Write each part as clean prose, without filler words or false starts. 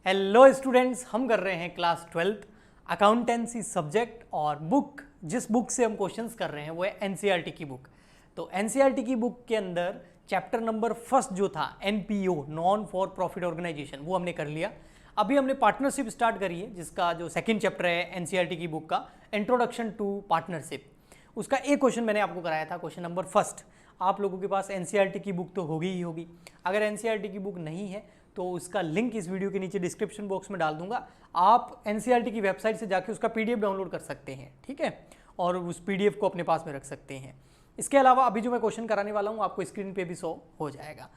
Hello students, हम कर रहे हैं क्लास 12th अकाउंटेंसी सब्जेक्ट और जिस बुक से हम क्वेश्चंस कर रहे हैं वो है एनसीईआरटी की बुक। तो एनसीईआरटी की बुक के अंदर चैप्टर नंबर फर्स्ट जो था NPO non for profit organisation वो हमने कर लिया। अभी हमने पार्टनरशिप स्टार्ट करी है जिसका जो सेकंड चैप्टर है एनसीईआरटी की बुक का इंट्रोडक्शन टू पार्टनरशिप। उसका एक क्वेश्चन मैंने आपको कराया था, क्वेश्चन नंबर फर्स्ट। आप लोगों के पास एनसीईआरटी की बुक तो होगी ही होगी। अगर एनसीईआरटी की बुक नहीं है तो उसका लिंक इस वीडियो के नीचे डिस्क्रिप्शन बॉक्स में डाल दूंगा। आप एनसीईआरटी की वेबसाइट से जाके उसका पीडीएफ डाउनलोड कर सकते हैं, ठीक है, और उस पीडीएफ को अपने पास में रख सकते हैं। इसके अलावा अभी जो मैं क्वेश्चन कराने वाला हूँ आपको स्क्रीन पे भी शो हो जाएगा।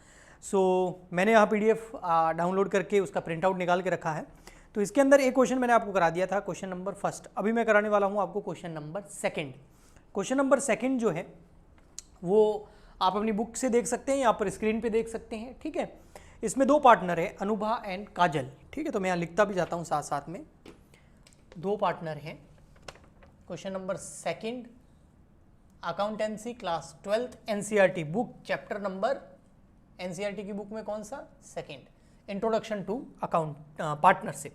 मैंने यहाँ पीडीएफ डाउनलोड करके उसका प्रिंट आउट निकाल के रखा है। तो इसके अंदर एक क्वेश्चन मैंने आपको करा दिया था, क्वेश्चन नंबर फर्स्ट। अभी मैं कराने वाला हूँ आपको question number second. Question number second जो है वो आप अपनी बुक से देख सकते हैं, यहाँ पर स्क्रीन पे देख सकते हैं, ठीक है। इसमें दो पार्टनर है, अनुभा एंड काजल, ठीक है। तो मैं यहाँ लिखता भी जाता हूँ साथ साथ में, दो पार्टनर हैं। Question number second, accountancy class 12th NCERT book, chapter number NCERT की बुक में कौन सा? Second, introduction to account partnership.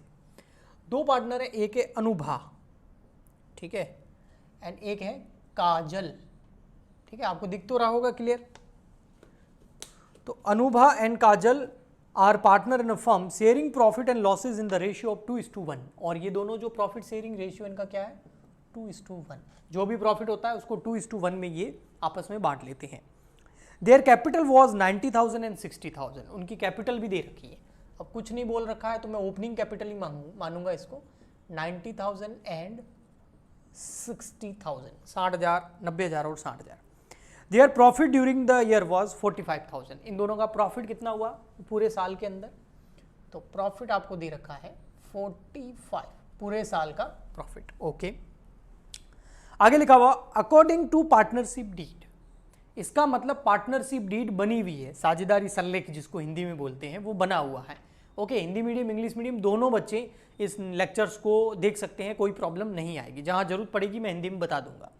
दो पार्टनर है, एक है अनुभा, ठीक है, एंड एक है काजल, ठीक है। आपको दिख तो रहा होगा क्लियर। तो Anubha and Kajal are partner in a firm sharing profit and losses in the ratio of 2:1। और ये दोनों जो प्रॉफिट शेयरिंग रेशियो इनका क्या है? 2:1। जो भी प्रॉफिट होता है उसको 2:1 में ये आपस में बांट लेते हैं। Their capital was 90,000 and 60,000। उनकी कैपिटल भी दे रखी है। अब कुछ नहीं बोल रखा है तो मैं ओपनिंग कैपिटल ही मानूंगा इसको। 90,000 एंड 60,000, 60,000, 90,000 और 60,000। Their profit during the year was 45,000। इन दोनों का प्रॉफिट कितना हुआ पूरे साल के अंदर? तो प्रॉफिट आपको दे रखा है 45, पूरे साल का प्रॉफिट, ओके। आगे लिखा हुआ अकॉर्डिंग टू पार्टनरशिप डीड। इसका मतलब पार्टनरशिप डीड बनी हुई है, साझेदारी सल्लेख जिसको हिंदी में बोलते हैं वो बना हुआ है, okay. Hindi medium English medium दोनों बच्चे इस लेक्चर्स को देख सकते हैं, कोई प्रॉब्लम नहीं आएगी। जहां जरूरत पड़ेगी मैं हिंदी में बता दूंगा।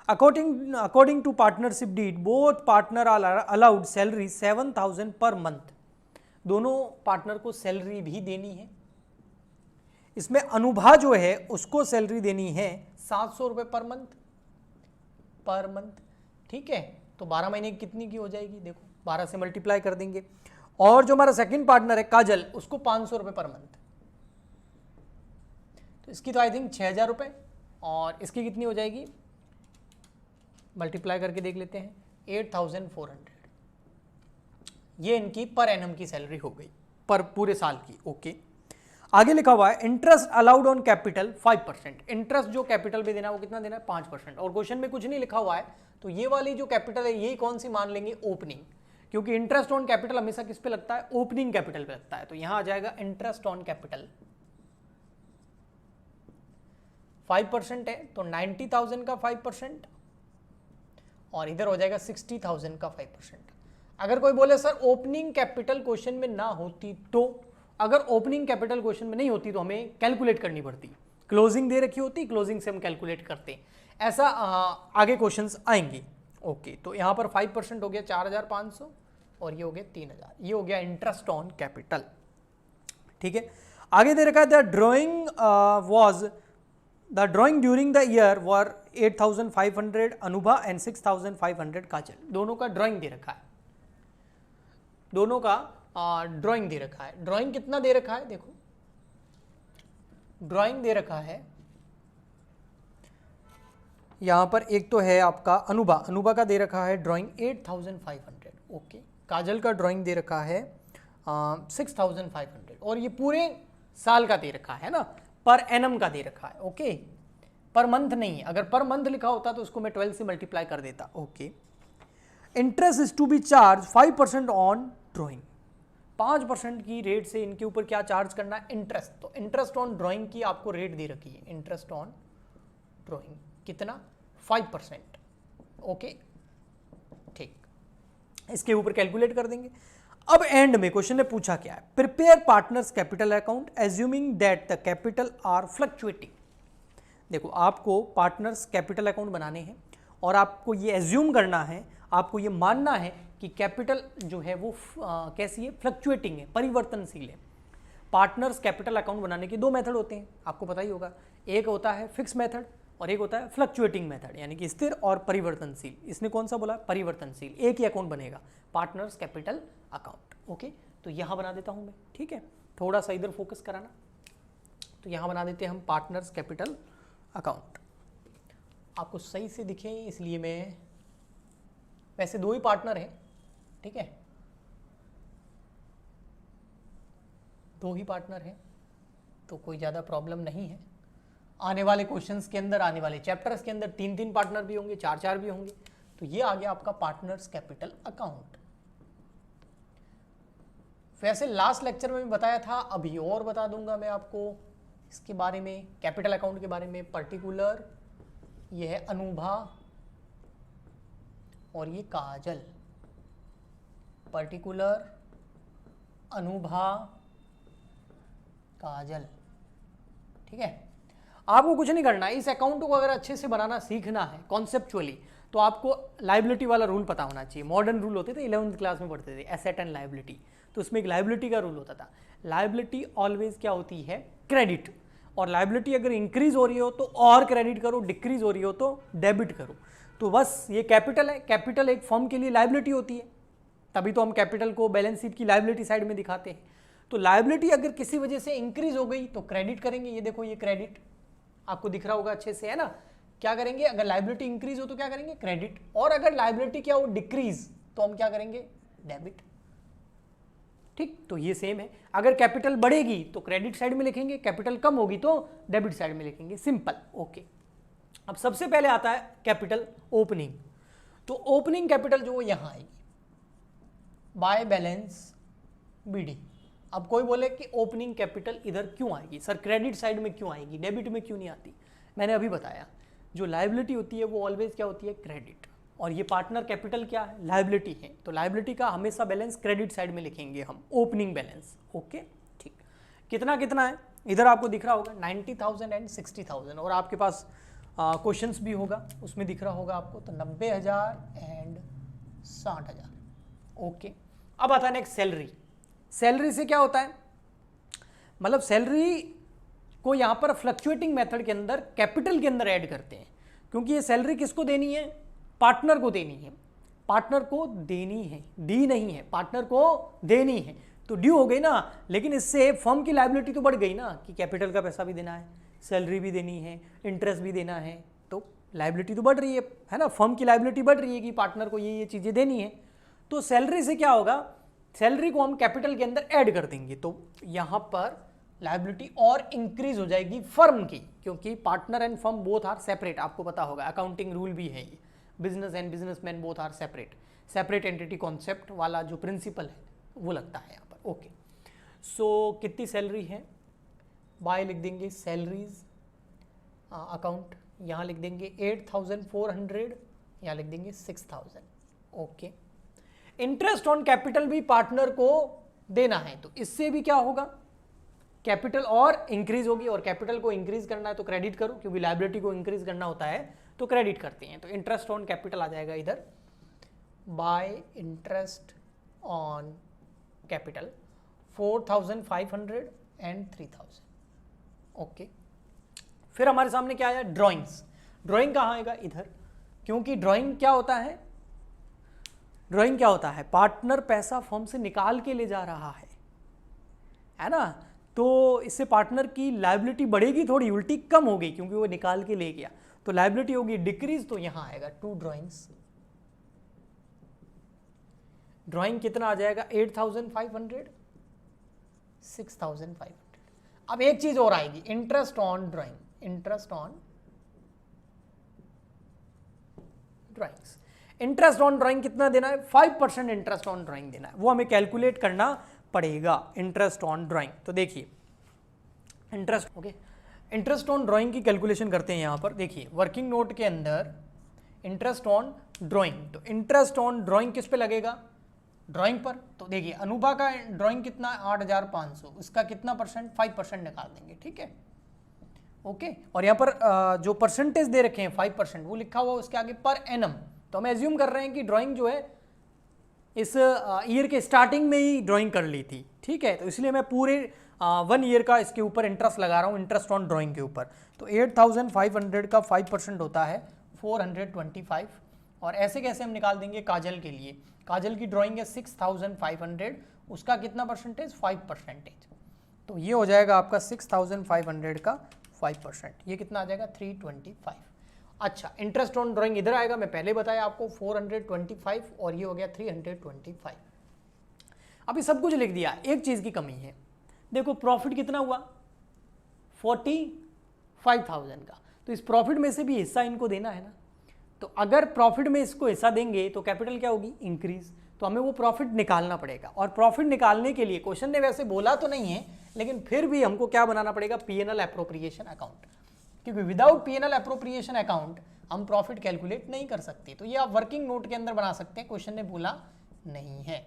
According to partnership deed, both partner are allowed salary 7,000 per month. दोनों पार्टनर को सैलरी भी देनी है। इसमें अनुभा जो है उसको सैलरी देनी है 700 रुपये पर मंथ, ठीक है। तो 12 महीने की कितनी की हो जाएगी? देखो 12 से मल्टीप्लाई कर देंगे। और जो हमारा सेकंड पार्टनर है काजल, उसको 500 रुपये पर मंथ। तो इसकी तो आई थिंक 6,000 रुपये, और इसकी कितनी हो जाएगी? मल्टीप्लाई करके देख लेते हैं, 8,400। ये इनकी पर एनम की सैलरी हो गई, पर पूरे साल की, ओके। आगे लिखा हुआ है interest allowed on capital 5%। Interest जो कैपिटल पे देना है वो कितना देना है? 5%। और क्वेश्चन में कुछ नहीं लिखा हुआ है तो ये वाली जो कैपिटल है यही कौन सी मान लेंगे? ओपनिंग, क्योंकि इंटरेस्ट ऑन कैपिटल हमेशा किस पे लगता है? ओपनिंग कैपिटल पे लगता है। तो यहां आ जाएगा इंटरेस्ट ऑन कैपिटल 5% है, तो 90,000 का 5%, और इधर हो जाएगा 60,000 का 5%। अगर कोई बोले सर ओपनिंग कैपिटल क्वेश्चन में ना होती तो, अगर ओपनिंग कैपिटल क्वेश्चन में नहीं होती तो हमें कैलकुलेट करनी पड़ती। क्लोजिंग दे रखी होती, क्लोजिंग से हम कैलकुलेट करते, ऐसा आगे क्वेश्चंस आएंगे, ओके। तो यहाँ पर 5% हो गया 4,500, और ये हो गया 3,000। ये हो गया इंटरेस्ट ऑन कैपिटल, ठीक है। आगे दे रखा है the drawing during the year were 8,500 Anubha and 6,500 काजल। दोनों का ड्राइंग दे रखा है, दोनों का ड्राइंग दे रखा है। ड्राइंग कितना दे रखा है? देखो ड्राइंग दे रखा है यहां पर, एक तो है आपका अनुभा का दे रखा है ड्राइंग 8,500, ओके। काजल का ड्राइंग दे रखा है 6,500, और ये पूरे साल का दे रखा है ना, पर एनम का दे रखा है, ओके। पर मंथ नहीं है, अगर पर मंथ लिखा होता तो उसको मैं 12 से मल्टीप्लाई कर देता, okay. Interest is to be charge 5% on drawing. 5% की रेट से इनके ऊपर क्या चार्ज करना है? इंटरेस्ट। तो इंटरेस्ट ऑन ड्रॉइंग की आपको रेट दे रखी है, इंटरेस्ट ऑन ड्रॉइंग कितना? 5%, ओके, ठीक। इसके ऊपर कैलकुलेट कर देंगे। अब एंड में क्वेश्चन ने पूछा क्या है? Prepare partners capital account assuming that the capital R fluctuating. देखो आपको पार्टनर्स कैपिटल अकाउंट बनाने हैं और आपको ये एज्यूम करना है, आपको ये मानना है कि कैपिटल जो है वो कैसी है? फ्लक्चुएटिंग है, परिवर्तनशील है। पार्टनर्स कैपिटल अकाउंट बनाने के 2 मेथड होते हैं, आपको पता ही होगा। एक होता है फिक्स मेथड और एक होता है फ्लक्चुएटिंग मेथड, यानी कि स्थिर और परिवर्तनशील। इसने कौन सा बोला? परिवर्तनशील। एक ही अकाउंट बनेगा, पार्टनर्स कैपिटल अकाउंट। ओके, तो यहाँ बना देता हूँ मैं, ठीक है, थोड़ा सा इधर फोकस कराना। तो यहाँ बना देते हैं हम पार्टनर्स कैपिटल अकाउंट, आपको सही से दिखे इसलिए मैं, वैसे 2 ही पार्टनर हैं, ठीक है, 2 ही पार्टनर हैं, तो कोई ज़्यादा प्रॉब्लम नहीं है। आने वाले क्वेश्चंस के अंदर, आने वाले चैप्टर्स के अंदर 3-3 पार्टनर भी होंगे, 4-4 भी होंगे। तो ये आ गया आपका पार्टनर्स कैपिटल अकाउंट। वैसे लास्ट लेक्चर में भी बताया था, अभी और बता दूंगा मैं आपको इसके बारे में, कैपिटल अकाउंट के बारे में। पर्टिकुलर, ये है अनुभा और ये काजल। पर्टिकुलर, अनुभा, काजल, ठीक है। आपको कुछ नहीं करना है, इस अकाउंट को अगर अच्छे से बनाना सीखना है कॉन्सेप्चुअली, तो आपको लाइबिलिटी वाला रूल पता होना चाहिए। मॉडर्न रूल होते थे, 11वीं क्लास में पढ़ते थे, एसेट एंड लाइबिलिटी। तो उसमें एक लाइबिलिटी का रूल होता था। लाइबिलिटी ऑलवेज क्या होती है? क्रेडिट। और लाइबिलिटी अगर इंक्रीज हो रही हो तो और क्रेडिट करो, डिक्रीज हो रही हो तो डेबिट करो। तो बस ये कैपिटल है, कैपिटल एक फर्म के लिए लाइबिलिटी होती है, तभी तो हम कैपिटल को बैलेंस शीट की लाइबिलिटी साइड में दिखाते हैं। तो लाइबिलिटी अगर किसी वजह से इंक्रीज हो गई तो क्रेडिट करेंगे। ये देखो, ये क्रेडिट आपको दिख रहा होगा अच्छे से, है ना। क्या करेंगे? अगर लाइबिलिटी इंक्रीज हो तो क्या करेंगे? क्रेडिट। और अगर लाइबिलिटी क्या हो? डिक्रीज, तो हम क्या करेंगे? डेबिट। ठीक, तो ये सेम है। अगर कैपिटल बढ़ेगी तो क्रेडिट साइड में लिखेंगे, कैपिटल कम होगी तो डेबिट साइड में लिखेंगे, सिंपल। ओके, अब सबसे पहले आता है कैपिटल ओपनिंग। तो ओपनिंग कैपिटल जो यहां आएगी बाय बैलेंस बीडी। अब कोई बोले कि ओपनिंग कैपिटल इधर क्यों आएगी सर, क्रेडिट साइड में क्यों आएगी, डेबिट में क्यों नहीं आती? मैंने अभी बताया, जो लायबिलिटी होती है वो ऑलवेज क्या होती है? क्रेडिट। और ये पार्टनर कैपिटल क्या है? लायबिलिटी है। तो लायबिलिटी का हमेशा बैलेंस क्रेडिट साइड में लिखेंगे हम, ओपनिंग बैलेंस। ओके, ठीक। कितना कितना है? इधर आपको दिख रहा होगा 90,000 एंड 60,000, और आपके पास क्वेश्चंस भी होगा, उसमें दिख रहा होगा आपको, तो 90,000 एंड 60,000। ओके, अब आता है नेक्स्ट सैलरी। सैलरी से क्या होता है? मतलब सैलरी को यहाँ पर फ्लक्चुएटिंग मेथड के अंदर कैपिटल के अंदर ऐड करते हैं, क्योंकि ये सैलरी किसको देनी है? पार्टनर को देनी है। पार्टनर को देनी है, डी नहीं है, पार्टनर को देनी है। तो ड्यू हो गई ना, लेकिन इससे फर्म की लायबिलिटी तो बढ़ गई ना, कि कैपिटल का पैसा भी देना है, सैलरी भी देनी है, इंटरेस्ट भी देना है, तो लायबिलिटी तो बढ़ रही है ना, फर्म की लायबिलिटी बढ़ रही है कि पार्टनर को ये चीज़ें देनी है। तो सैलरी से क्या होगा? सैलरी को हम कैपिटल के अंदर ऐड कर देंगे, तो यहाँ पर लायबिलिटी और इंक्रीज हो जाएगी फर्म की, क्योंकि partner and firm both are separate. आपको पता होगा, अकाउंटिंग रूल भी है ये, business and businessman both are separate. Separate entity concept वाला जो प्रिंसिपल है वो लगता है यहाँ पर। ओके, सो कितनी सैलरी है? बाय लिख देंगे सैलरीज अकाउंट, यहाँ लिख देंगे 8,400, यहाँ लिख देंगे 6,000। ओके, इंटरेस्ट ऑन कैपिटल भी पार्टनर को देना है, तो इससे भी क्या होगा? कैपिटल और इंक्रीज होगी, और कैपिटल को इंक्रीज करना है तो क्रेडिट करो, क्योंकि लायबिलिटी को इंक्रीज करना होता है तो क्रेडिट करते हैं। तो इंटरेस्ट ऑन कैपिटल आ जाएगा इधर, bye interest on capital 4,500 and 3,000। Okay, फिर हमारे सामने क्या आया? ड्राइंग्स। ड्राइंग कहाँ आएगा? इधर, क्योंकि ड्राइंग क्या होता है? ड्राइंग क्या होता है? पार्टनर पैसा फर्म से निकाल के ले जा रहा है ना, तो इससे पार्टनर की लायबिलिटी बढ़ेगी, थोड़ी उल्टी कम होगी, क्योंकि वो निकाल के ले गया, तो लायबिलिटी होगी डिक्रीज, तो यहां आएगा 2 ड्राइंग्स। ड्राइंग कितना आ जाएगा? 8,500, 6,500। अब एक चीज और आएगी, interest on drawing. Interest on drawings, interest on drawing कितना देना है? 5% इंटरेस्ट ऑन ड्राइंग देना है, वो हमें कैलकुलेट करना पड़ेगा। इंटरेस्ट ऑन ड्राइंग, तो देखिए interest, okay, interest on drawing की कैलकुलेशन करते हैं। यहाँ पर देखिए वर्किंग नोट के अंदर इंटरेस्ट ऑन ड्राइंग, तो इंटरेस्ट ऑन ड्राइंग किस पे लगेगा? ड्राइंग पर। तो देखिए अनुभा का ड्राइंग कितना? 8,500, उसका कितना परसेंट? 5% निकाल देंगे, ठीक है। ओके, और यहाँ पर जो परसेंटेज दे रखे हैं 5%, वो लिखा हुआ उसके आगे पर एनम। तो हम एज्यूम कर रहे हैं कि ड्राइंग जो है इस ईयर के स्टार्टिंग में ही ड्राइंग कर ली थी, ठीक है, तो इसलिए मैं पूरे 1 ईयर का इसके ऊपर इंटरेस्ट लगा रहा हूँ, इंटरेस्ट ऑन ड्राइंग के ऊपर, तो 8500 का 5% होता है 425। और ऐसे कैसे हम निकाल देंगे काजल के लिए, काजल की ड्राइंग है 6500, उसका कितना परसेंटेज, 5%। तो ये हो जाएगा आपका 6500 का 5%, ये कितना आ जाएगा 325। अच्छा, इंटरेस्ट ऑन ड्राइंग इधर आएगा, मैं पहले बताया आपको 425 और ये हो गया 325। अभी सब कुछ लिख दिया, एक चीज़ की कमी है, देखो प्रॉफिट कितना हुआ 45,000 का, तो इस प्रॉफिट में से भी हिस्सा इनको देना है ना। तो अगर प्रॉफिट में इसको हिस्सा देंगे तो कैपिटल क्या होगी, इंक्रीज, तो हमें वो प्रॉफिट निकालना पड़ेगा। और प्रॉफिट निकालने के लिए क्वेश्चन ने वैसे बोला तो नहीं है, लेकिन फिर भी हमको क्या बनाना पड़ेगा, पीएनएल एप्रोप्रिएशन अकाउंट, क्योंकि विदाउट पीएनएल एप्रोप्रिएशन अकाउंट हम प्रॉफिट कैलकुलेट नहीं कर सकते। तो ये आप वर्किंग नोट के अंदर बना सकते हैं, क्वेश्चन ने बोला नहीं है।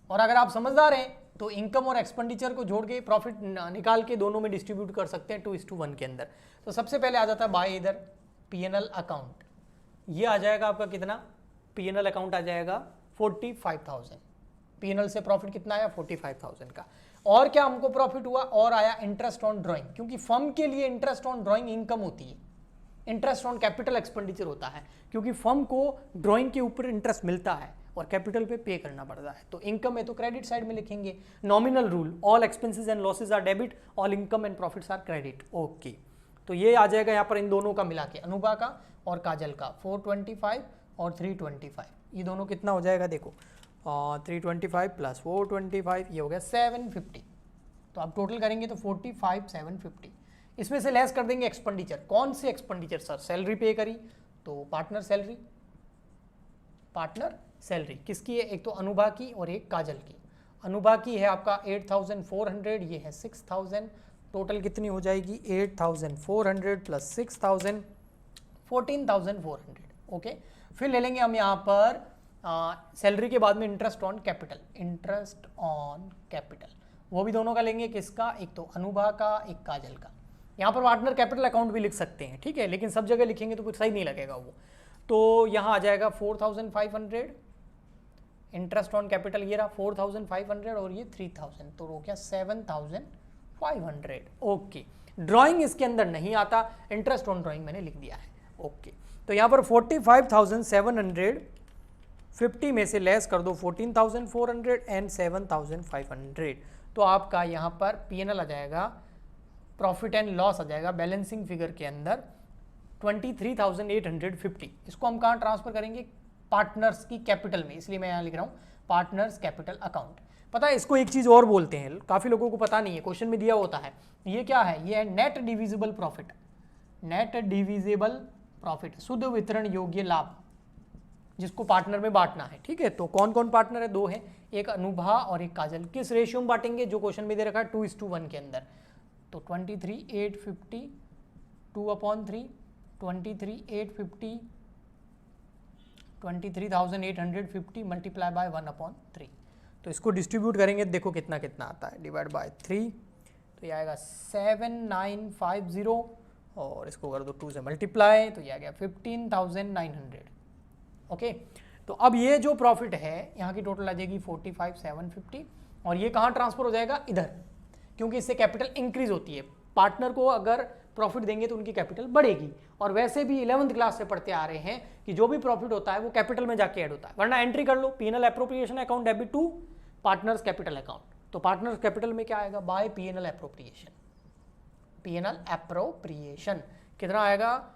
और अगर आप समझदार हैं तो इनकम और एक्सपेंडिचर को जोड़ के प्रॉफिट निकाल के दोनों में डिस्ट्रीब्यूट कर सकते हैं 2:1 के अंदर। तो सबसे पहले आ जाता है बाय इधर पीएनएल अकाउंट, ये आ जाएगा आपका कितना, पीएनएल अकाउंट आ जाएगा 45,000, पीएनएल से प्रॉफिट कितना आया 45,000 का। और क्या हमको प्रॉफिट हुआ, और आया इंटरेस्ट ऑन ड्राइंग, क्योंकि फर्म के लिए इंटरेस्ट ऑन ड्राइंग इनकम होती है, इंटरेस्ट ऑन कैपिटल एक्सपेंडिचर होता है, क्योंकि फर्म को ड्राइंग के ऊपर इंटरेस्ट मिलता है और कैपिटल पे पे करना पड़ता है। तो इनकम है तो क्रेडिट साइड में लिखेंगे, nominal rule, all expenses and losses are debit, all income and profits are credit. Okay, तो ये आ जाएगा यहाँ पर इन दोनों का मिला के, अनुभा का और काजल का 425 और 325, ये दोनों कितना हो जाएगा देखो, 325 प्लस 425, ये हो गया 750। तो आप टोटल करेंगे तो 45,750। इसमें से लेस कर देंगे एक्सपेंडिचर, कौन से एक्सपेंडिचर सर, सैलरी पे करी तो पार्टनर सैलरी, पार्टनर सैलरी किसकी है, एक तो अनुभा की और एक काजल की। अनुभा की है आपका 8,400, ये है 6,000, टोटल कितनी हो जाएगी 8,400 प्लस 6,000, 14,400। ओके, फिर ले लेंगे हम यहाँ पर सैलरी के बाद में interest on capital, interest on capital वो भी दोनों का लेंगे, किसका, एक तो अनुभा का, एक काजल का। यहाँ पर पार्टनर कैपिटल अकाउंट भी लिख सकते हैं, ठीक है, लेकिन सब जगह लिखेंगे तो कुछ सही नहीं लगेगा वो। तो यहाँ आ जाएगा 4,500, इंटरेस्ट ऑन कैपिटल ये रहा 4,500 और ये 3,000, तो हो गया 7,500। ओके, ड्राइंग इसके अंदर नहीं आता, इंटरेस्ट ऑन ड्राइंग मैंने लिख दिया है। ओके, तो यहाँ पर 45,750 में से लेस कर दो 14,400 एंड 7,500, तो आपका यहाँ पर पीएनएल आ जाएगा, प्रॉफिट एंड लॉस आ जाएगा बैलेंसिंग फिगर के अंदर 23,850। इसको हम कहाँ ट्रांसफर करेंगे, पार्टनर्स की कैपिटल में, इसलिए मैं यहाँ लिख रहा हूँ पार्टनर्स कैपिटल अकाउंट। पता है इसको एक चीज़ और बोलते हैं, काफ़ी लोगों को पता नहीं है, क्वेश्चन में दिया होता है, ये क्या है, ये है net divisible profit, net divisible profit, शुद्ध वितरण योग्य लाभ, जिसको पार्टनर में बांटना है। ठीक है, तो कौन कौन पार्टनर है, दो है, एक अनुभा और एक काजल। किस रेशियो में बांटेंगे, जो क्वेश्चन में दे रखा है 2:1 के अंदर। तो 23,850 2/3, 23,850 23,850 मल्टीप्लाई बाय 1/3। तो इसको डिस्ट्रीब्यूट करेंगे, देखो कितना कितना आता है, डिवाइड बाय 3, तो ये आएगा 7,950 और इसको कर दो 2 से मल्टीप्लाई, तो ये आ गया 15,900। ओके, तो अब ये जो प्रॉफिट है यहाँ की टोटल आ जाएगी 45,750 और ये कहाँ ट्रांसफर हो जाएगा, इधर, क्योंकि इससे कैपिटल इंक्रीज होती है। पार्टनर को अगर प्रॉफिट देंगे तो उनकी कैपिटल बढ़ेगी, और वैसे भी 11th क्लास से पढ़ते आ रहे हैं कि जो भी प्रॉफिट होता है वो कैपिटल में जाके ऐड होता है, वरना एंट्री कर लो PNL appropriation account debit to partners capital account. तो पार्टनर्स कैपिटल में क्या आएगा, by PNL appropriation, PNL appropriation कितना आएगा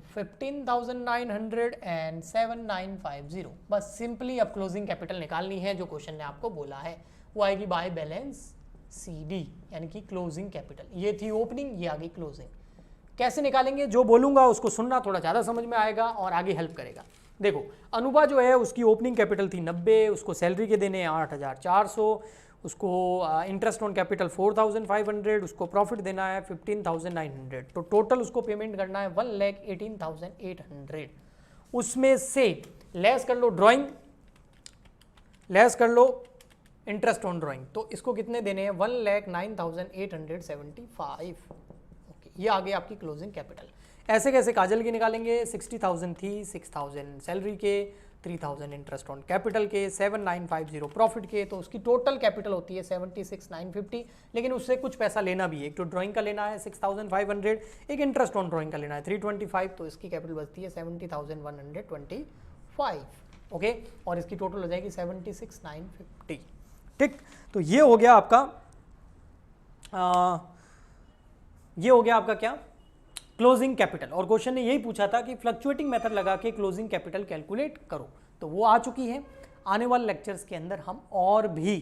15,900 एंड 7,950। बस सिंपली अब क्लोजिंग कैपिटल निकालनी है, जो क्वेश्चन ने आपको बोला है, वो आएगी बाय बैलेंस CD, यानी कि क्लोजिंग कैपिटल। ये थी ओपनिंग, ये आ गई क्लोजिंग। कैसे निकालेंगे, जो बोलूंगा उसको सुनना, थोड़ा ज़्यादा समझ में आएगा और आगे हेल्प करेगा। देखो, अनुभा जो है उसकी ओपनिंग कैपिटल थी 90, उसको सैलरी के देने 8,400, उसको इंटरेस्ट ऑन कैपिटल 4,500, उसको प्रॉफिट देना है 15,900, तो टोटल उसको पेमेंट करना है 1,18,800। उसमें से लेस कर लो ड्राइंग, लेस कर लो इंटरेस्ट ऑन ड्राइंग, तो इसको कितने देने हैं 1,09,875। ओके, ये आ गई आपकी क्लोजिंग कैपिटल। ऐसे कैसे काजल की निकालेंगे, 60,000 थी, 6,000 सैलरी के, 3000 इंटरेस्ट ऑन कैपिटल के, 7950 प्रॉफिट के, तो उसकी टोटल कैपिटल होती है 76,950, लेकिन उससे कुछ पैसा लेना भी है, एक तो ड्राइंग का लेना है 6500, एक इंटरेस्ट ऑन ड्राइंग का लेना है 325, तो इसकी कैपिटल बचती है 70,125, ओके, और इसकी टोटल हो जाएगी 76,950। ठीक, तो ये हो गया आपका क्या, क्लोजिंग कैपिटल। और क्वेश्चन ने यही पूछा था कि फ्लक्चुएटिंग मेथड लगा के क्लोजिंग कैपिटल कैलकुलेट करो, तो वो आ चुकी है। आने वाले लेक्चर्स के अंदर हम और भी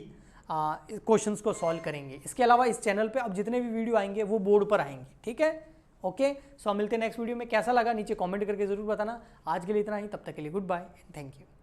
क्वेश्चंस को सॉल्व करेंगे। इसके अलावा इस चैनल पे अब जितने भी वीडियो आएंगे वो बोर्ड पर आएंगे, ठीक है, ओके। सो मिलते हैं नेक्स्ट वीडियो में, कैसा लगा नीचे कमेंट करके जरूर बताना। आज के लिए इतना ही, तब तक के लिए गुड बाय, थैंक यू।